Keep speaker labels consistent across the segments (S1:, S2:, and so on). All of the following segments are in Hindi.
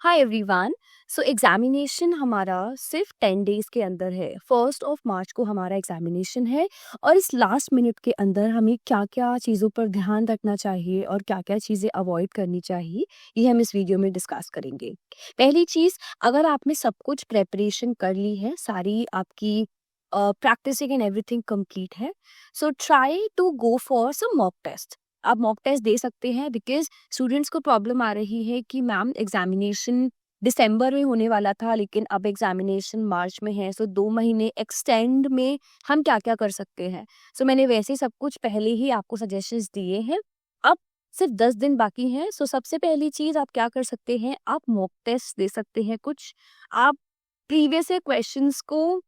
S1: Hi everyone. सो एग्जामिनेशन हमारा सिर्फ 10 डेज के अंदर है। 1 मार्च को हमारा एग्जामिनेशन है और इस लास्ट मिनट के अंदर हमें क्या क्या चीज़ों पर ध्यान रखना चाहिए और क्या क्या चीज़ें अवॉइड करनी चाहिए, ये हम इस वीडियो में डिस्कस करेंगे। पहली चीज़, अगर आपने सब कुछ प्रेपरेशन कर ली है, सारी आपकी प्रैक्टिसिंग एंड एवरीथिंग कंप्लीट है, so try to go for some mock test. आप मॉक टेस्ट दे सकते हैं बिकॉज स्टूडेंट्स को प्रॉब्लम आ रही है कि मैम एग्जामिनेशन दिसंबर में होने वाला था लेकिन अब एग्जामिनेशन मार्च में है, सो 2 महीने एक्सटेंड में हम क्या क्या कर सकते हैं। सो मैंने वैसे सब कुछ पहले ही आपको सजेशंस दिए हैं। अब सिर्फ 10 दिन बाकी हैं। सो सबसे पहली चीज आप क्या कर सकते हैं, आप मॉक टेस्ट दे सकते हैं कुछ। आप प्रीवियस क्वेश्चंस को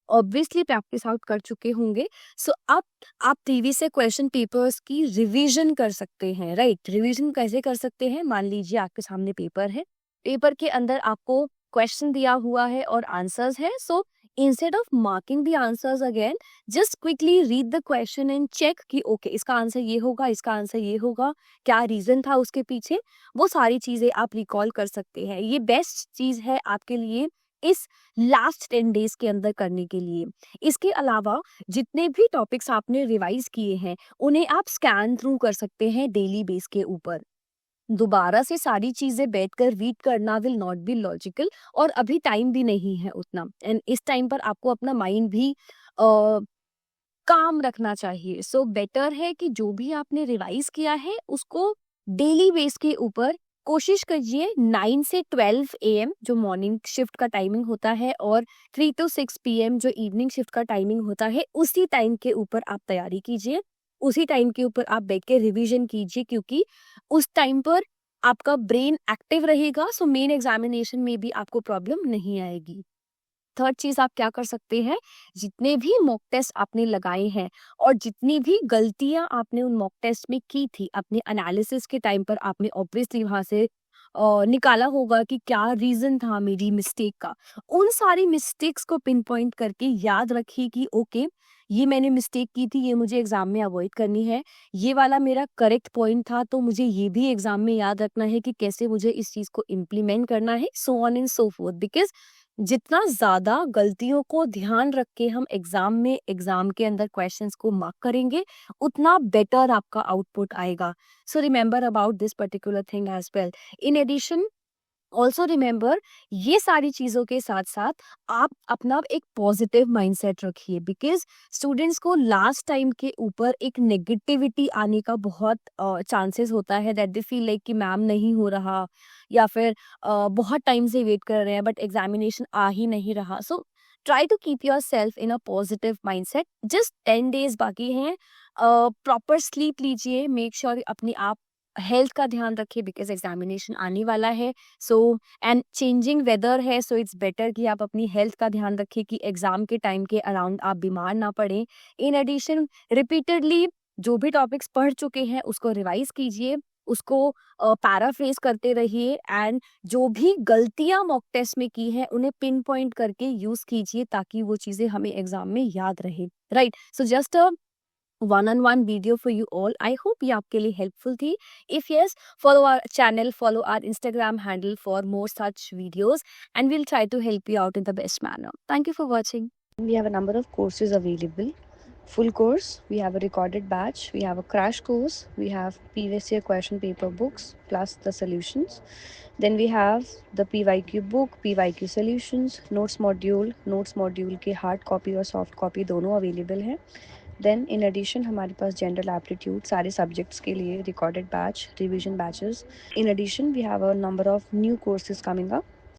S1: ऑब्वियसली प्रैक्टिस आउट कर चुके होंगे। सो अब आप टीवी से क्वेश्चन पेपर्स की रिवीजन कर सकते हैं। राइट, रिवीजन कैसे कर सकते हैं, मान लीजिए आपके सामने पेपर है, पेपर के अंदर आपको क्वेश्चन दिया हुआ है और आंसर्स है। So instead of marking the answers again, just quickly read the question and check कि ओके इसका आंसर ये होगा, इसका आंसर ये होगा, क्या रीजन था उसके पीछे, वो सारी चीजें आप रिकॉल कर सकते हैं। ये बेस्ट चीज है आपके लिए इस लास्ट 10 डेज के अंदर करने के लिए। इसके अलावा जितने भी टॉपिक्स आपने रिवाइज किए हैं उन्हें आप स्कैन थ्रू कर सकते हैं डेली बेस के ऊपर। दोबारा से सारी चीजें बैठकर रीड करना विल नॉट बी लॉजिकल, और अभी टाइम भी नहीं है उतना, एंड इस टाइम पर आपको अपना माइंड भी काम रखना चाहिए। सो बेटर है कि जो भी आपने रिवाइज किया है उसको डेली बेस के ऊपर कोशिश कीजिए। 9 से 12 AM जो मॉर्निंग शिफ्ट का टाइमिंग होता है और 3 to 6 PM जो इवनिंग शिफ्ट का टाइमिंग होता है, उसी टाइम के ऊपर आप तैयारी कीजिए, उसी टाइम के ऊपर आप बैठ के रिवीजन कीजिए, क्योंकि उस टाइम पर आपका ब्रेन एक्टिव रहेगा। सो मेन एग्जामिनेशन में भी आपको प्रॉब्लम नहीं आएगी। थर्ड चीज आप क्या कर सकते हैं, जितने भी मॉक टेस्ट आपने लगाए हैं और जितनी भी गलतियां आपने उन मॉक टेस्ट में की थी, अपने एनालिसिस के टाइम पर आपने ऑब्वियसली वहां से निकाला होगा कि क्या रीजन था मेरी मिस्टेक का। उन सारी मिस्टेक्स को पिन पॉइंट करके याद रखिए कि ओके ये मैंने मिस्टेक की थी, ये मुझे एग्जाम में अवॉइड करनी है, ये वाला मेरा करेक्ट पॉइंट था, तो मुझे ये भी एग्जाम में याद रखना है कि कैसे मुझे इस चीज को इम्प्लीमेंट करना है, so on and so fourth. Because जितना ज्यादा गलतियों को ध्यान रख के हम एग्जाम के अंदर क्वेश्चंस को मार्क करेंगे, उतना बेटर आपका आउटपुट आएगा। So remember about this particular thing as well. In addition also remember, ये सारी चीजों के साथ साथ आप अपना एक पॉजिटिव माइंडसेट रखिए, बिकॉज स्टूडेंट्स को लास्ट टाइम के ऊपर एक नेगेटिविटी आने का बहुत चांसेस होता है, दैट दे फील लाइक कि मैम नहीं हो रहा, या फिर बहुत टाइम से वेट कर रहे हैं बट एग्जामिनेशन आ ही नहीं रहा। So try to keep yourself in a positive mindset. Just 10 days बाकी हैं। प्रॉपर स्लीप लीजिए, मेक श्योर अपनी आप हेल्थ का ध्यान रखिए बिकॉज एग्जामिनेशन आने वाला है। सो एंड चेंजिंग वेदर है, सो इट्स बेटर कि आप अपनी हेल्थ का ध्यान रखिए कि एग्जाम के टाइम के अराउंड आप बीमार ना पड़े। इन एडिशन रिपीटेडली जो भी टॉपिक्स पढ़ चुके हैं उसको रिवाइज कीजिए, उसको पैराफ्रेज करते रहिए, एंड जो भी गलतियां मॉक टेस्ट में की है उन्हें पिन पॉइंट करके यूज कीजिए ताकि वो चीजें हमें एग्जाम में याद रहे। Right, so just one-on-one video for you all. I hope ये आपके लिए helpful थी. If yes, follow our channel, follow our Instagram handle for more such videos, and we'll try to help you out in the best manner. Thank you for watching. We have a number of courses available. Full course, we have a recorded batch, we have a crash course, we have previous year question paper books plus the solutions. Then we have the PYQ book, PYQ solutions, notes module के hard copy और soft copy दोनों available हैं. देन इन एडिशन हमारे पास जनरल एप्टीट्यूड सारे सब्जेक्ट्स के लिए recorded batch, revision batches. In addition we have a number of new courses coming up.